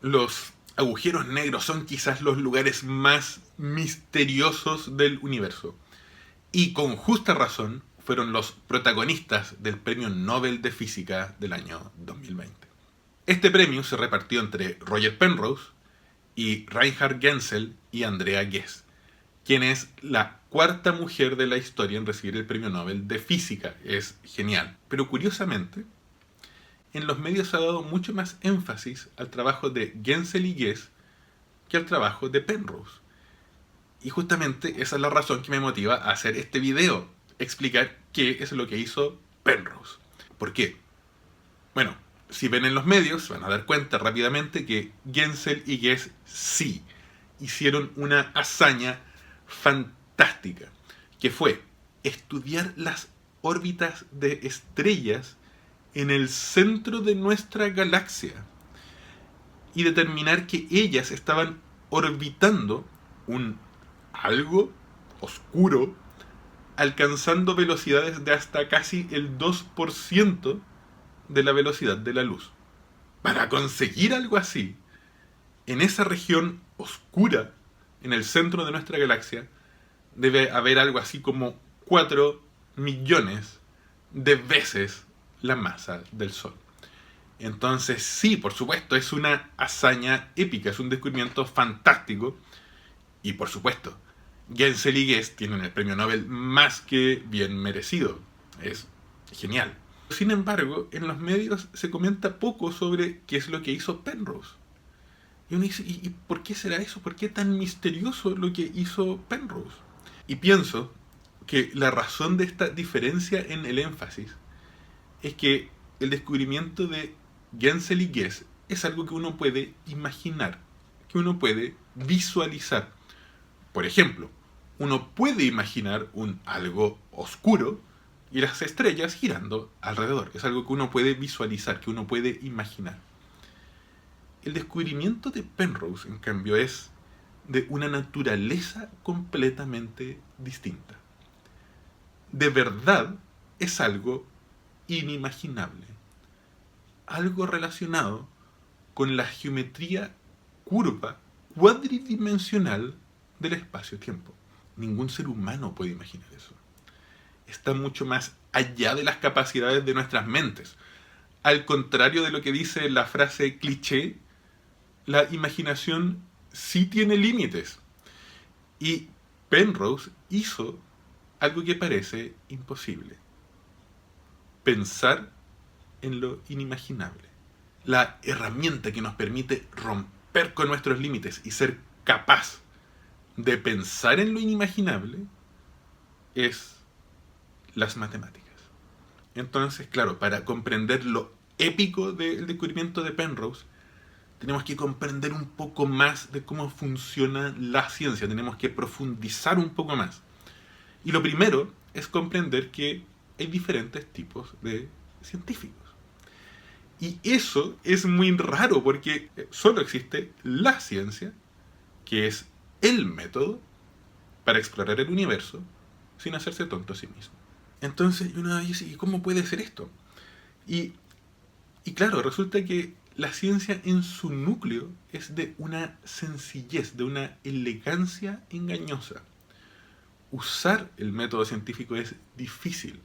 Los agujeros negros son quizás los lugares más misteriosos del universo. Y con justa razón fueron los protagonistas del Premio Nobel de Física del año 2020. Este premio se repartió entre Roger Penrose y Reinhard Genzel y Andrea Ghez, quien es la cuarta mujer de la historia en recibir el Premio Nobel de Física. Es genial. Pero curiosamente, en los medios se ha dado mucho más énfasis al trabajo de Genzel y Ghez que al trabajo de Penrose. Y justamente esa es la razón que me motiva a hacer este video, explicar qué es lo que hizo Penrose. ¿Por qué? Bueno, si ven en los medios, se van a dar cuenta rápidamente que Genzel y Ghez sí hicieron una hazaña fantástica, que fue estudiar las órbitas de estrellas en el centro de nuestra galaxia y determinar que ellas estaban orbitando un algo oscuro, alcanzando velocidades de hasta casi el 2% de la velocidad de la luz. Para conseguir algo así, en esa región oscura, en el centro de nuestra galaxia, debe haber algo así como 4 millones de veces la masa del Sol. Entonces sí, por supuesto, es una hazaña épica, es un descubrimiento fantástico. Y por supuesto, Genzel y Ghez tienen el premio Nobel más que bien merecido. Es genial. Sin embargo, en los medios se comenta poco sobre qué es lo que hizo Penrose. Y uno dice, ¿y por qué será eso? ¿Por qué tan misterioso lo que hizo Penrose? Y pienso que la razón de esta diferencia en el énfasis es que el descubrimiento de Genzel y Ghez es algo que uno puede imaginar, que uno puede visualizar. Por ejemplo, uno puede imaginar un algo oscuro y las estrellas girando alrededor. Es algo que uno puede visualizar, que uno puede imaginar. El descubrimiento de Penrose, en cambio, es de una naturaleza completamente distinta. De verdad es algo inimaginable. Algo relacionado con la geometría curva cuadridimensional del espacio-tiempo. Ningún ser humano puede imaginar eso. Está mucho más allá de las capacidades de nuestras mentes. Al contrario de lo que dice la frase cliché, la imaginación sí tiene límites. Y Penrose hizo algo que parece imposible. Pensar en lo inimaginable. La herramienta que nos permite romper con nuestros límites y ser capaz de pensar en lo inimaginable es las matemáticas. Entonces, claro, para comprender lo épico del descubrimiento de Penrose, tenemos que comprender un poco más de cómo funciona la ciencia, tenemos que profundizar un poco más. Y lo primero es comprender que hay diferentes tipos de científicos. Y eso es muy raro porque solo existe la ciencia, que es el método para explorar el universo sin hacerse tonto a sí mismo. Entonces uno dice, ¿y cómo puede ser esto? Y claro, resulta que la ciencia en su núcleo es de una sencillez, de una elegancia engañosa. Usar el método científico es difícil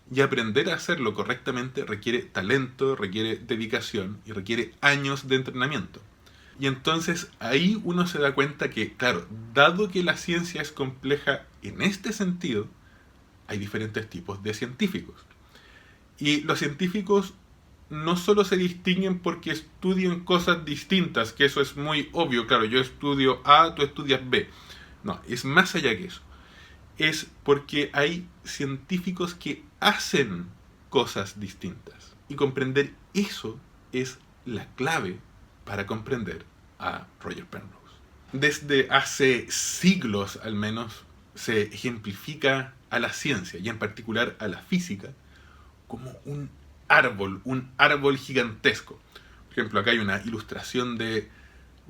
y aprender a hacerlo correctamente requiere talento, requiere dedicación y requiere años de entrenamiento. Y entonces ahí uno se da cuenta que, claro, dado que la ciencia es compleja en este sentido, hay diferentes tipos de científicos. Y los científicos no solo se distinguen porque estudian cosas distintas, que eso es muy obvio, claro, yo estudio A, tú estudias B. No, es más allá que eso. Es porque hay científicos que hacen cosas distintas. Y comprender eso es la clave para comprender a Roger Penrose. Desde hace siglos al menos se ejemplifica a la ciencia y en particular a la física como un árbol gigantesco. Por ejemplo, acá hay una ilustración de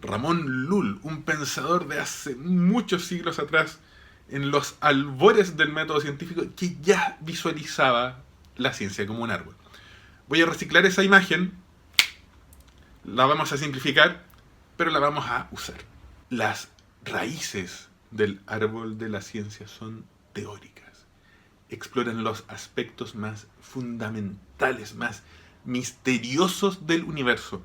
Ramón Lull, un pensador de hace muchos siglos atrás, en los albores del método científico, que ya visualizaba la ciencia como un árbol. Voy a reciclar esa imagen, la vamos a simplificar pero la vamos a usar. Las raíces del árbol de la ciencia son teóricas. Exploran los aspectos más fundamentales, más misteriosos del universo.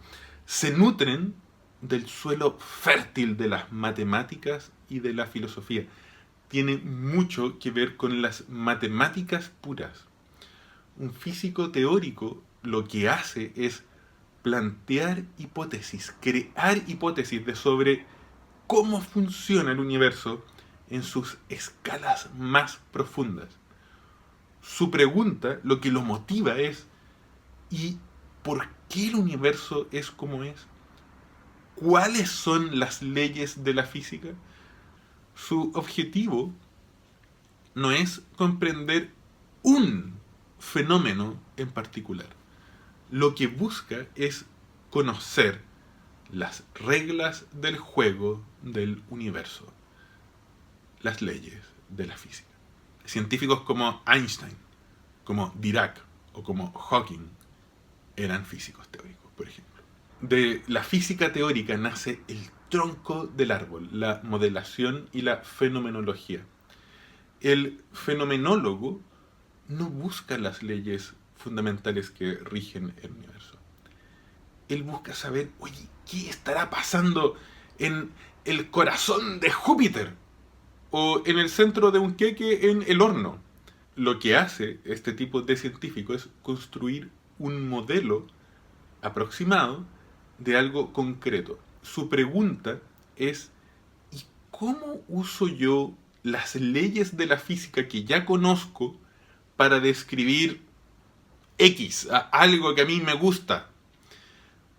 Se nutren del suelo fértil de las matemáticas y de la filosofía. Tiene mucho que ver con las matemáticas puras. Un físico teórico lo que hace es plantear hipótesis, crear hipótesis de sobre cómo funciona el universo en sus escalas más profundas. Su pregunta, lo que lo motiva es: ¿y por qué el universo es como es? ¿Cuáles son las leyes de la física? Su objetivo no es comprender un fenómeno en particular. Lo que busca es conocer las reglas del juego del universo, las leyes de la física. Científicos como Einstein, como Dirac o como Hawking eran físicos teóricos, por ejemplo. De la física teórica nace el tronco del árbol, la modelación y la fenomenología. El fenomenólogo no busca las leyes fundamentales que rigen el universo. Él busca saber, oye, ¿qué estará pasando en el corazón de Júpiter? O en el centro de un queque en el horno. Lo que hace este tipo de científico es construir un modelo aproximado de algo concreto. Su pregunta es: ¿y cómo uso yo las leyes de la física que ya conozco para describir X, algo que a mí me gusta?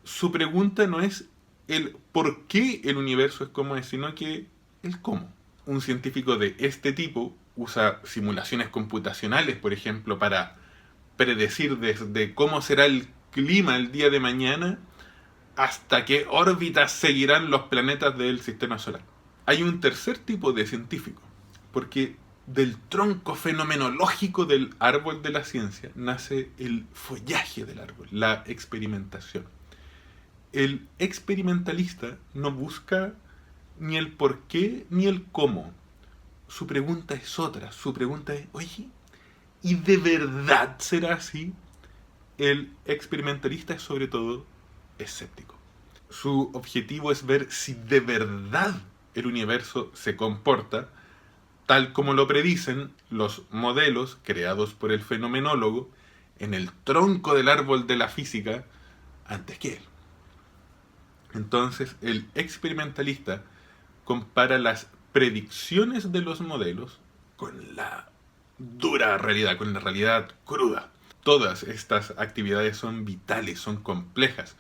Su pregunta no es el por qué el universo es como es, sino que el cómo. Un científico de este tipo usa simulaciones computacionales, por ejemplo, para predecir desde cómo será el clima el día de mañana hasta qué órbitas seguirán los planetas del sistema solar. Hay un tercer tipo de científico, porque del tronco fenomenológico del árbol de la ciencia nace el follaje del árbol, la experimentación. El experimentalista no busca ni el por qué ni el cómo. Su pregunta es otra. Su pregunta es: oye, ¿y de verdad será así? El experimentalista es sobre todo escéptico. Su objetivo es ver si de verdad el universo se comporta tal como lo predicen los modelos creados por el fenomenólogo en el tronco del árbol de la física antes que él. Entonces, el experimentalista compara las predicciones de los modelos con la dura realidad, con la realidad cruda. Todas estas actividades son vitales, son complejas.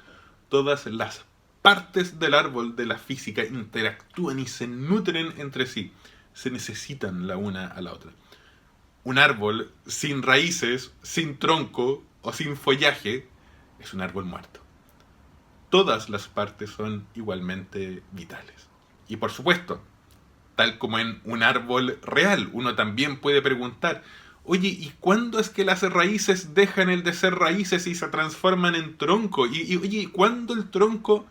Todas las partes del árbol de la física interactúan y se nutren entre sí. Se necesitan la una a la otra. Un árbol sin raíces, sin tronco o sin follaje es un árbol muerto. Todas las partes son igualmente vitales. Y por supuesto, tal como en un árbol real, uno también puede preguntar: oye, ¿y cuándo es que las raíces dejan el de ser raíces y se transforman en tronco? Oye, ¿cuándo el tronco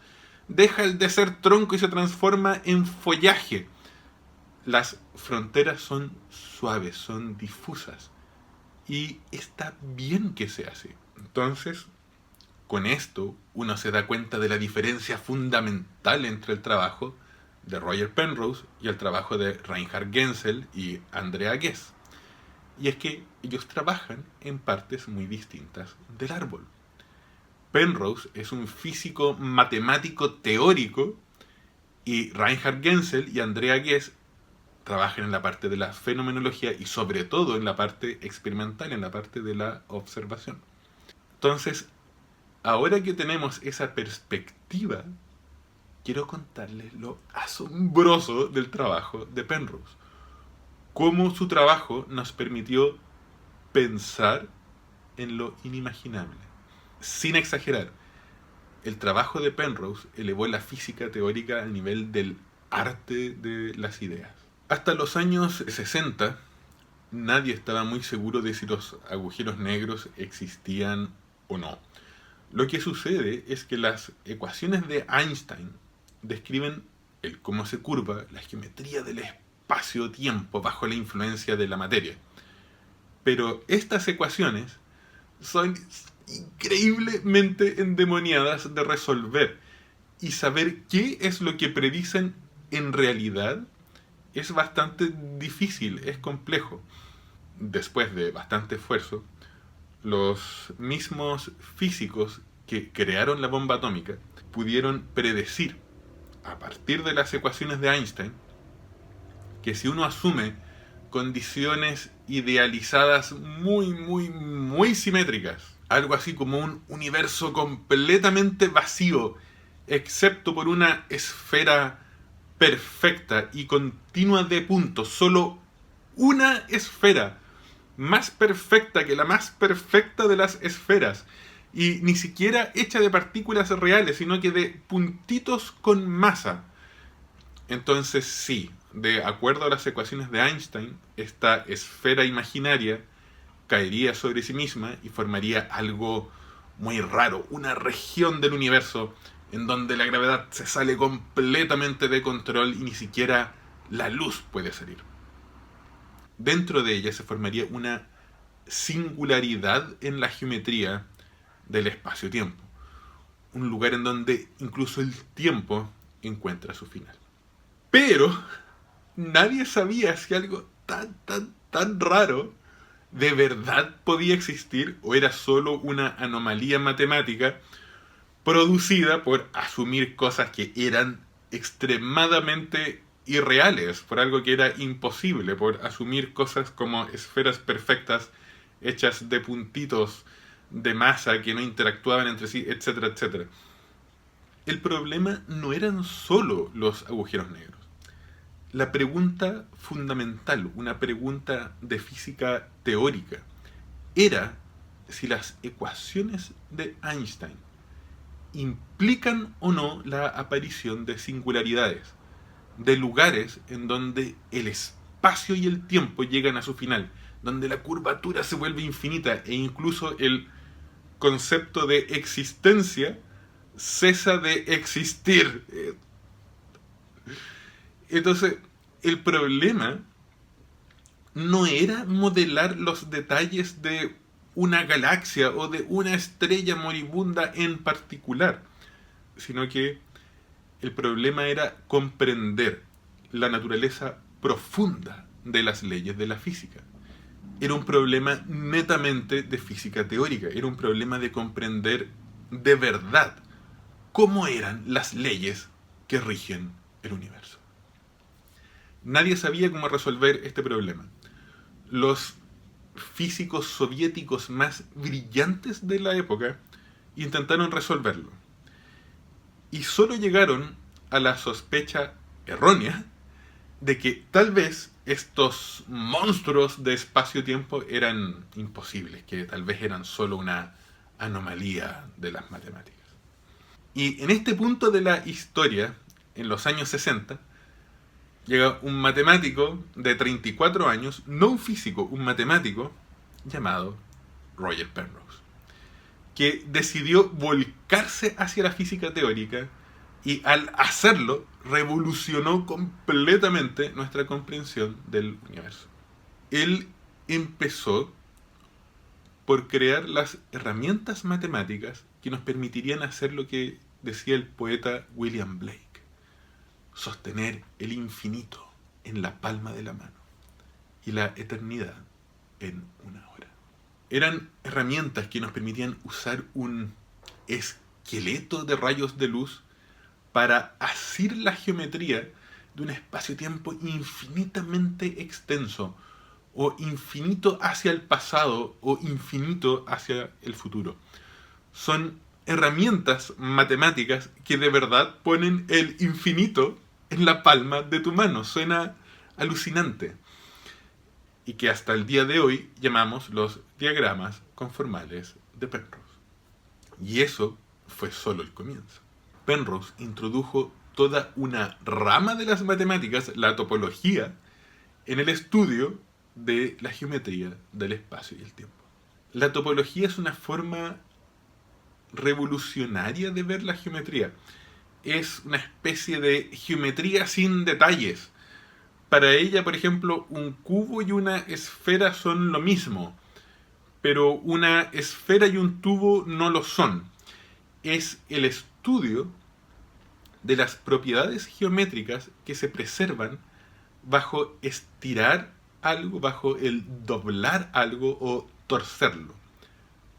deja el de ser tronco y se transforma en follaje? Las fronteras son suaves, son difusas. Y está bien que sea así. Entonces, con esto, uno se da cuenta de la diferencia fundamental entre el trabajo de Roger Penrose y el trabajo de Reinhard Genzel y Andrea Ghez. Y es que ellos trabajan en partes muy distintas del árbol. Penrose es un físico matemático teórico y Reinhard Genzel y Andrea Ghez trabajan en la parte de la fenomenología y sobre todo en la parte experimental, en la parte de la observación. Entonces, ahora que tenemos esa perspectiva, quiero contarles lo asombroso del trabajo de Penrose. Cómo su trabajo nos permitió pensar en lo inimaginable. Sin exagerar, el trabajo de Penrose elevó la física teórica al nivel del arte de las ideas. Hasta los años 60, nadie estaba muy seguro de si los agujeros negros existían o no. Lo que sucede es que las ecuaciones de Einstein describen el cómo se curva la geometría del espacio-tiempo bajo la influencia de la materia. Pero estas ecuaciones son increíblemente endemoniadas de resolver, y saber qué es lo que predicen en realidad es bastante difícil, es complejo. Después de bastante esfuerzo, los mismos físicos que crearon la bomba atómica pudieron predecir, a partir de las ecuaciones de Einstein, que si uno asume condiciones idealizadas muy simétricas, algo así como un universo completamente vacío, excepto por una esfera perfecta y continua de puntos, solo una esfera, más perfecta que la más perfecta de las esferas, y ni siquiera hecha de partículas reales, sino que de puntitos con masa. Entonces sí, de acuerdo a las ecuaciones de Einstein, esta esfera imaginaria caería sobre sí misma y formaría algo muy raro, una región del universo en donde la gravedad se sale completamente de control y ni siquiera la luz puede salir. Dentro de ella se formaría una singularidad en la geometría del espacio-tiempo, un lugar en donde incluso el tiempo encuentra su final. Pero nadie sabía si algo tan raro de verdad podía existir o era solo una anomalía matemática producida por asumir cosas que eran extremadamente irreales, por algo que era imposible, por asumir cosas como esferas perfectas hechas de puntitos de masa que no interactuaban entre sí, etcétera, etcétera. El problema no eran solo los agujeros negros. La pregunta fundamental, una pregunta de física teórica, era si las ecuaciones de Einstein implican o no la aparición de singularidades, de lugares en donde el espacio y el tiempo llegan a su final, donde la curvatura se vuelve infinita e incluso el concepto de existencia cesa de existir. Entonces, el problema no era modelar los detalles de una galaxia o de una estrella moribunda en particular, sino que el problema era comprender la naturaleza profunda de las leyes de la física. Era un problema netamente de física teórica, era un problema de comprender de verdad cómo eran las leyes que rigen el universo. Nadie sabía cómo resolver este problema. Los físicos soviéticos más brillantes de la época intentaron resolverlo. Y solo llegaron a la sospecha errónea de que tal vez estos monstruos de espacio-tiempo eran imposibles, que tal vez eran solo una anomalía de las matemáticas. Y en este punto de la historia, en los años 60, llega un matemático de 34 años, no un físico, un matemático llamado Roger Penrose, que decidió volcarse hacia la física teórica y al hacerlo revolucionó completamente nuestra comprensión del universo. Él empezó por crear las herramientas matemáticas que nos permitirían hacer lo que decía el poeta William Blake: sostener el infinito en la palma de la mano y la eternidad en una hora. Eran herramientas que nos permitían usar un esqueleto de rayos de luz para asir la geometría de un espacio-tiempo infinitamente extenso, o infinito hacia el pasado, o infinito hacia el futuro. Son herramientas matemáticas que de verdad ponen el infinito en la palma de tu mano. Suena alucinante. Y que hasta el día de hoy llamamos los diagramas conformales de Penrose. Y eso fue solo el comienzo. Penrose introdujo toda una rama de las matemáticas, la topología, en el estudio de la geometría del espacio y el tiempo. La topología es una forma revolucionaria de ver la geometría. es una especie de geometría sin detalles. Para ella, por ejemplo, un cubo y una esfera son lo mismo, pero una esfera y un tubo no lo son. Es el estudio de las propiedades geométricas que se preservan bajo estirar algo, bajo el doblar algo o torcerlo,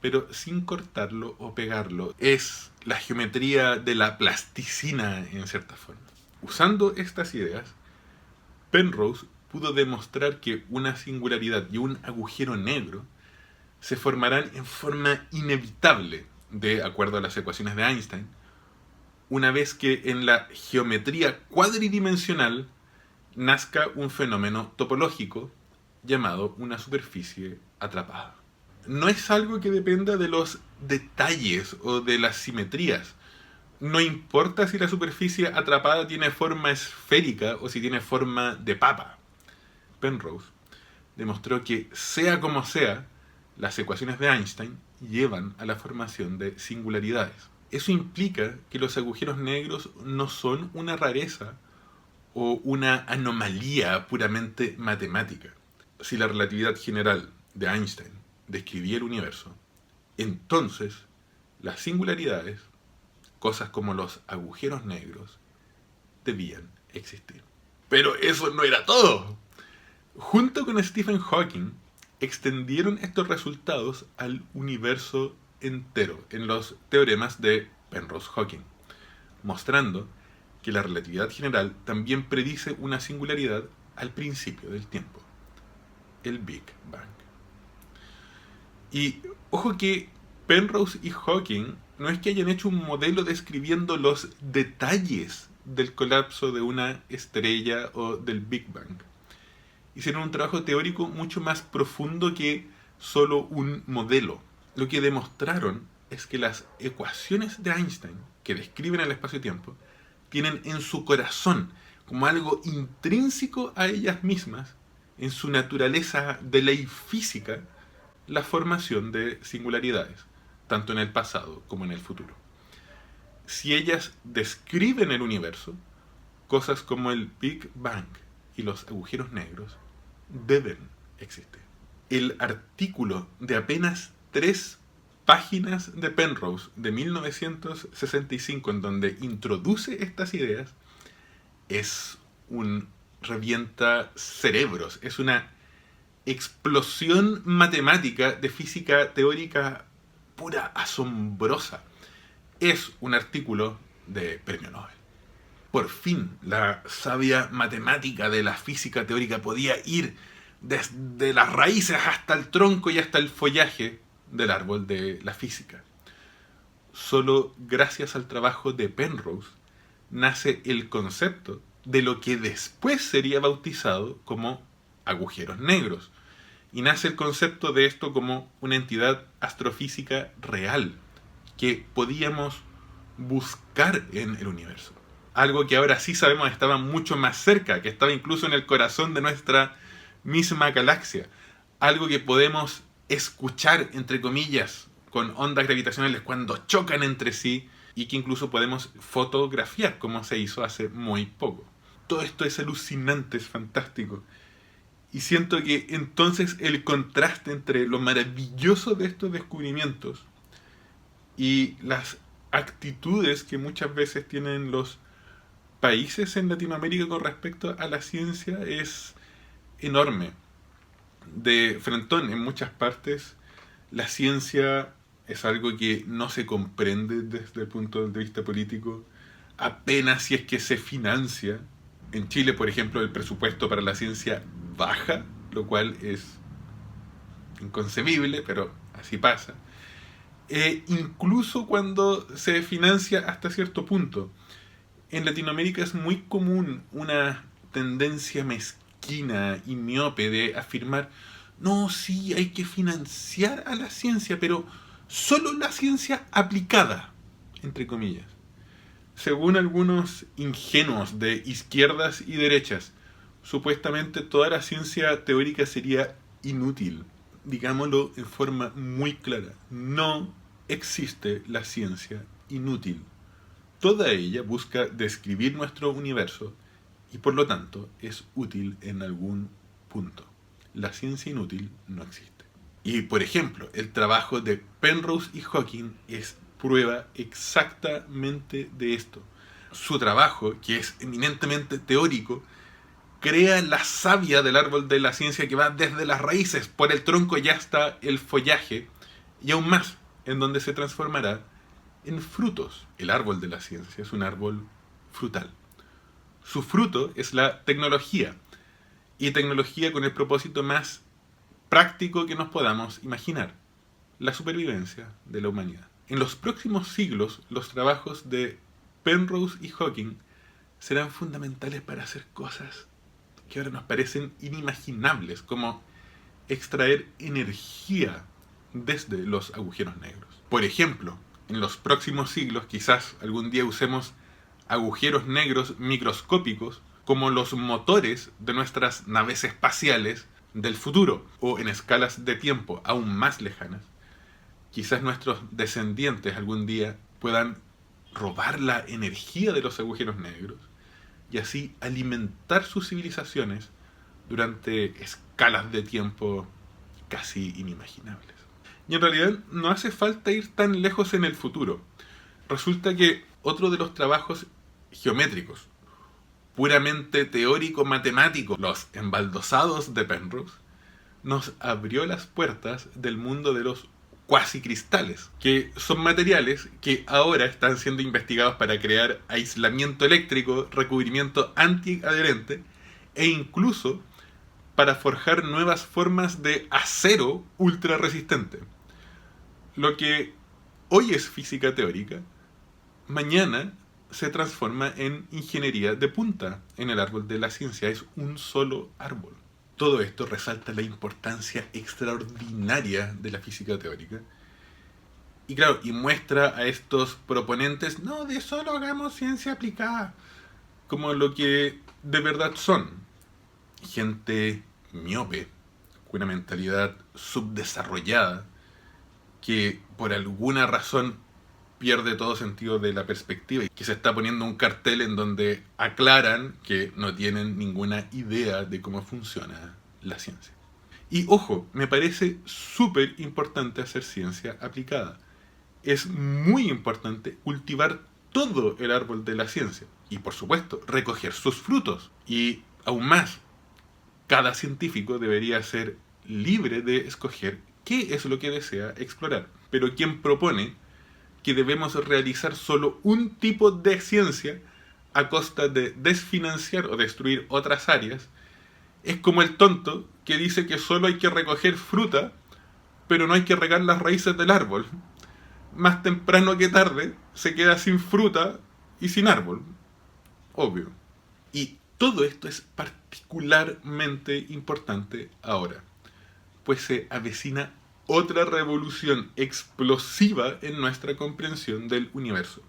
pero sin cortarlo o pegarlo. Es la geometría de la plasticina en cierta forma. Usando estas ideas, Penrose pudo demostrar que una singularidad y un agujero negro se formarán en forma inevitable, de acuerdo a las ecuaciones de Einstein, una vez que en la geometría cuadridimensional nazca un fenómeno topológico llamado una superficie atrapada. No es algo que dependa de los detalles o de las simetrías. No importa si la superficie atrapada tiene forma esférica o si tiene forma de papa. Penrose demostró que, sea como sea, las ecuaciones de Einstein llevan a la formación de singularidades. Eso implica que los agujeros negros no son una rareza o una anomalía puramente matemática. Si la relatividad general de Einstein describía el universo, entonces las singularidades, cosas como los agujeros negros, debían existir. Pero eso no era todo. Junto con Stephen Hawking, extendieron estos resultados al universo entero en los teoremas de Penrose-Hawking, mostrando que la relatividad general también predice una singularidad al principio del tiempo, el Big Bang. Y ojo que Penrose y Hawking no es que hayan hecho un modelo describiendo los detalles del colapso de una estrella o del Big Bang. Hicieron un trabajo teórico mucho más profundo que solo un modelo. Lo que demostraron es que las ecuaciones de Einstein, que describen el espacio-tiempo, tienen en su corazón, como algo intrínseco a ellas mismas, en su naturaleza de ley física, la formación de singularidades, tanto en el pasado como en el futuro. Si ellas describen el universo, cosas como el Big Bang y los agujeros negros deben existir. El artículo de apenas 3 páginas de Penrose de 1965, en donde introduce estas ideas, es un revienta cerebros, es una explosión matemática de física teórica pura, asombrosa. Es un artículo de premio Nobel. Por fin, la sabia matemática de la física teórica podía ir desde las raíces hasta el tronco y hasta el follaje del árbol de la física. Solo gracias al trabajo de Penrose nace el concepto de lo que después sería bautizado como agujeros negros. Y nace el concepto de esto como una entidad astrofísica real que podíamos buscar en el universo. Algo que ahora sí sabemos estaba mucho más cerca, que estaba incluso en el corazón de nuestra misma galaxia. Algo que podemos escuchar, entre comillas, con ondas gravitacionales cuando chocan entre sí y que incluso podemos fotografiar, como se hizo hace muy poco. Todo esto es alucinante, es fantástico. Y siento que entonces el contraste entre lo maravilloso de estos descubrimientos y las actitudes que muchas veces tienen los países en Latinoamérica con respecto a la ciencia es enorme. De frentón, en muchas partes, la ciencia es algo que no se comprende desde el punto de vista político, apenas si es que se financia. En Chile, por ejemplo, el presupuesto para la ciencia baja, lo cual es inconcebible, pero así pasa. Incluso cuando se financia hasta cierto punto. En Latinoamérica es muy común una tendencia mezquina y miope de afirmar: no, sí, hay que financiar a la ciencia, pero solo la ciencia aplicada, entre comillas. Según algunos ingenuos de izquierdas y derechas, supuestamente toda la ciencia teórica sería inútil. Digámoslo en forma muy clara: no existe la ciencia inútil. Toda ella busca describir nuestro universo y por lo tanto es útil en algún punto. La ciencia inútil no existe. Y por ejemplo, el trabajo de Penrose y Hawking es prueba exactamente de esto. Su trabajo, que es eminentemente teórico, crea la savia del árbol de la ciencia que va desde las raíces, por el tronco ya está el follaje, y aún más, en donde se transformará en frutos. El árbol de la ciencia es un árbol frutal. Su fruto es la tecnología, y tecnología con el propósito más práctico que nos podamos imaginar, la supervivencia de la humanidad. En los próximos siglos, los trabajos de Penrose y Hawking serán fundamentales para hacer cosas que ahora nos parecen inimaginables, como extraer energía desde los agujeros negros. Por ejemplo, en los próximos siglos quizás algún día usemos agujeros negros microscópicos como los motores de nuestras naves espaciales del futuro, o en escalas de tiempo aún más lejanas. Quizás nuestros descendientes algún día puedan robar la energía de los agujeros negros y así alimentar sus civilizaciones durante escalas de tiempo casi inimaginables. Y en realidad no hace falta ir tan lejos en el futuro. Resulta que otro de los trabajos geométricos, puramente teórico-matemáticos, los embaldosados de Penrose, nos abrió las puertas del mundo de los cuasicristales, que son materiales que ahora están siendo investigados para crear aislamiento eléctrico, recubrimiento antiadherente e incluso para forjar nuevas formas de acero ultra resistente. Lo que hoy es física teórica, mañana se transforma en ingeniería de punta en el árbol de la ciencia. Es un solo árbol. Todo esto resalta la importancia extraordinaria de la física teórica. Y claro, y muestra a estos proponentes, no de solo hagamos ciencia aplicada, como lo que de verdad son. Gente miope, con una mentalidad subdesarrollada, que por alguna razón pierde todo sentido de la perspectiva y que se está poniendo un cartel en donde aclaran que no tienen ninguna idea de cómo funciona la ciencia. Y ojo, me parece súper importante hacer ciencia aplicada. Es muy importante cultivar todo el árbol de la ciencia y por supuesto recoger sus frutos. Y aún más, cada científico debería ser libre de escoger qué es lo que desea explorar. Pero quien propone que debemos realizar solo un tipo de ciencia a costa de desfinanciar o destruir otras áreas, es como el tonto que dice que solo hay que recoger fruta, pero no hay que regar las raíces del árbol. Más temprano que tarde se queda sin fruta y sin árbol. Obvio. Y todo esto es particularmente importante ahora, pues se avecina otra revolución explosiva en nuestra comprensión del universo.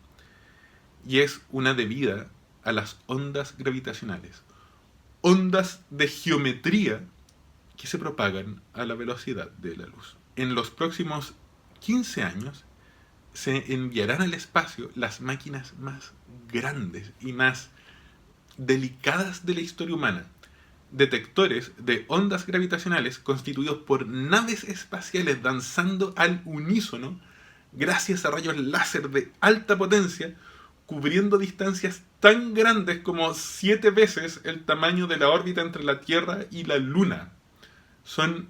Y es una debida a las ondas gravitacionales. Ondas de geometría que se propagan a la velocidad de la luz. En los próximos 15 años se enviarán al espacio las máquinas más grandes y más delicadas de la historia humana. Detectores de ondas gravitacionales constituidos por naves espaciales danzando al unísono gracias a rayos láser de alta potencia, cubriendo distancias tan grandes como 7 veces el tamaño de la órbita entre la Tierra y la Luna. Son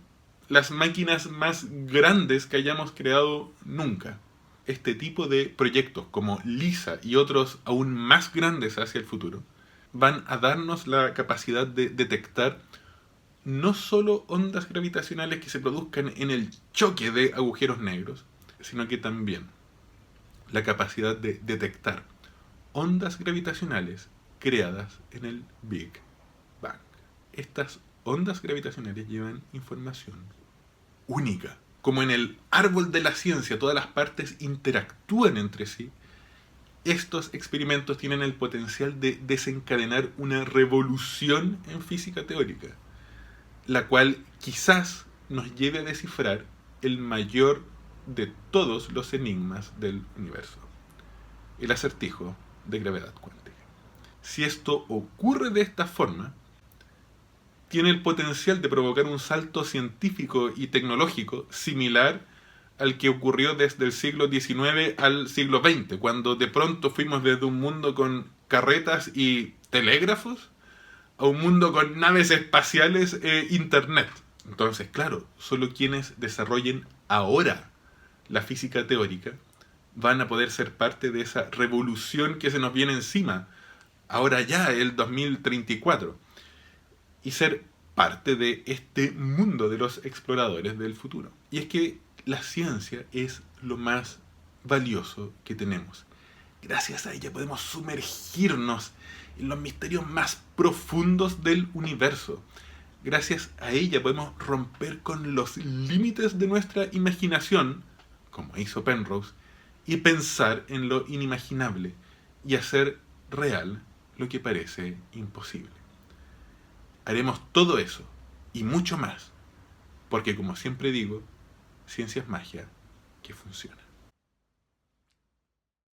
las máquinas más grandes que hayamos creado nunca. Este tipo de proyectos como LISA y otros aún más grandes hacia el futuro van a darnos la capacidad de detectar no solo ondas gravitacionales que se produzcan en el choque de agujeros negros, sino que también la capacidad de detectar ondas gravitacionales creadas en el Big Bang. Estas ondas gravitacionales llevan información única. Como en el árbol de la ciencia todas las partes interactúan entre sí, estos experimentos tienen el potencial de desencadenar una revolución en física teórica, la cual quizás nos lleve a descifrar el mayor de todos los enigmas del universo, el acertijo de gravedad cuántica. Si esto ocurre de esta forma, tiene el potencial de provocar un salto científico y tecnológico similar al que ocurrió desde el siglo XIX al siglo XX, cuando de pronto fuimos desde un mundo con carretas y telégrafos a un mundo con naves espaciales e internet. Entonces, claro, solo quienes desarrollen ahora la física teórica van a poder ser parte de esa revolución que se nos viene encima, ahora ya, el 2034, y ser parte de este mundo de los exploradores del futuro. Y es que la ciencia es lo más valioso que tenemos. Gracias a ella podemos sumergirnos en los misterios más profundos del universo. Gracias a ella podemos romper con los límites de nuestra imaginación, como hizo Penrose, y pensar en lo inimaginable y hacer real lo que parece imposible. Haremos todo eso y mucho más, porque como siempre digo, ciencia es magia que funciona.